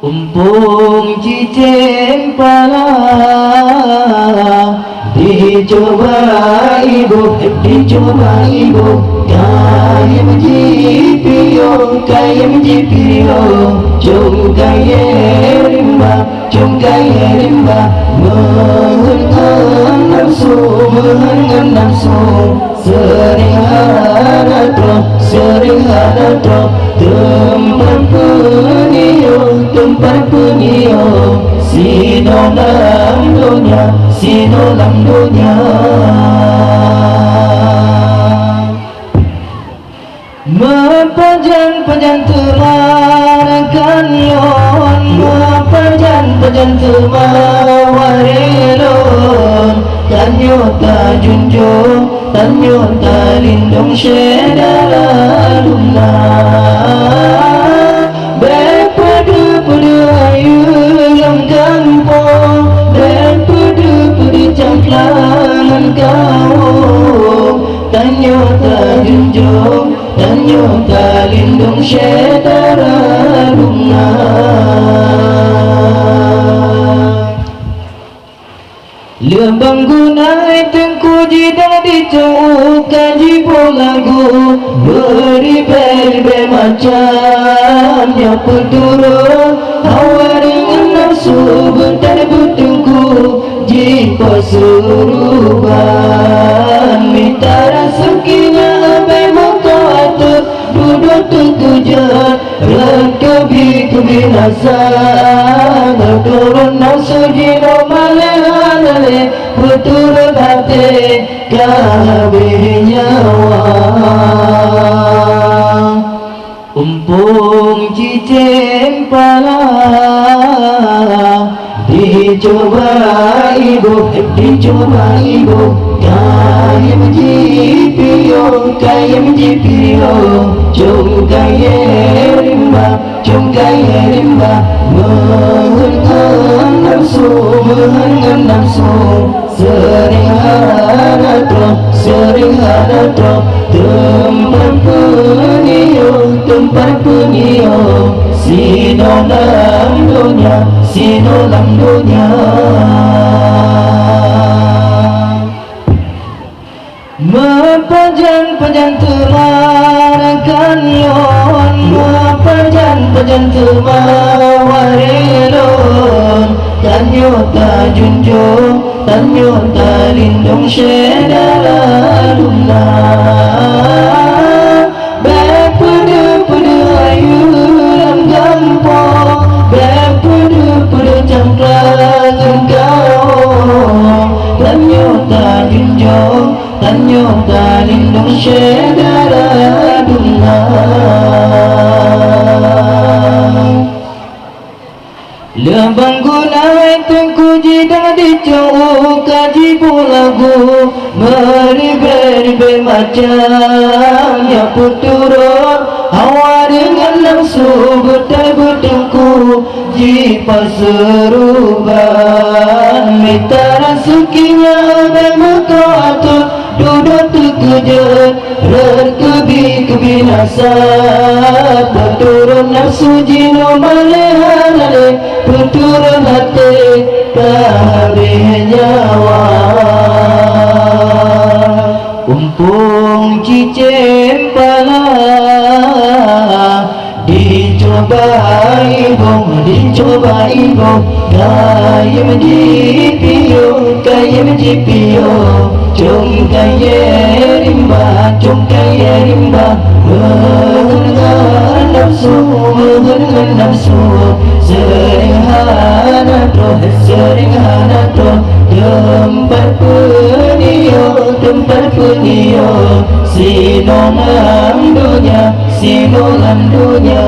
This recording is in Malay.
Umpung cicing pala dicoba ibu kayam jipio cung kaya rimba mengenang nafsu sering hana tempat penio sino dalam dunia Mepajan temarakan yon Mepajan temawarelon Tanyo ta junjung Tanyo ta lindung syedara lumna Bepada ayu yang kampung Bepada cangklangan kau Tanyo ta junjung Tanyo ta lindung syedara lumna Lembang gunai tengku jidang dicau kaji lagu Beri macamnya perturun Hawa dengan nafsu bentar bertengku Jipa suruhan Minta rezekinya abai muka duduk terkejut Rekabi kebinasan Turun nafsu jino malih berturut hati kabeh nyawa Umpung cicing pala dicoba ibu kayam jipio cung kaya rimba mengenang nafsu sering hana tempat penio sino dalam dunia Mepajan temarakan yon Mepajan temawarelon Tanyo ta junjung Tanyo ta lindung syedara lumna Bepada ayu yang gampang Bepada cangklangan kau Tanyo ta junjung Tanyo ta lindung syedara lumna Lembang gunai tengku jidang dicau kaji lagu Beri macamnya perturun Hawa dengan nafsu bentar bertengku Jipa seruban Minta rezekinya bermuka duduk terkejut Rekabi kebinasan Berturun nafsu jino malih berturun hati kabeh nyawa Umpung cicing pala dicoba ibu kayam jipio cung kaya rimba mengenang nafsu sering hana tempat penio sino dalam dunia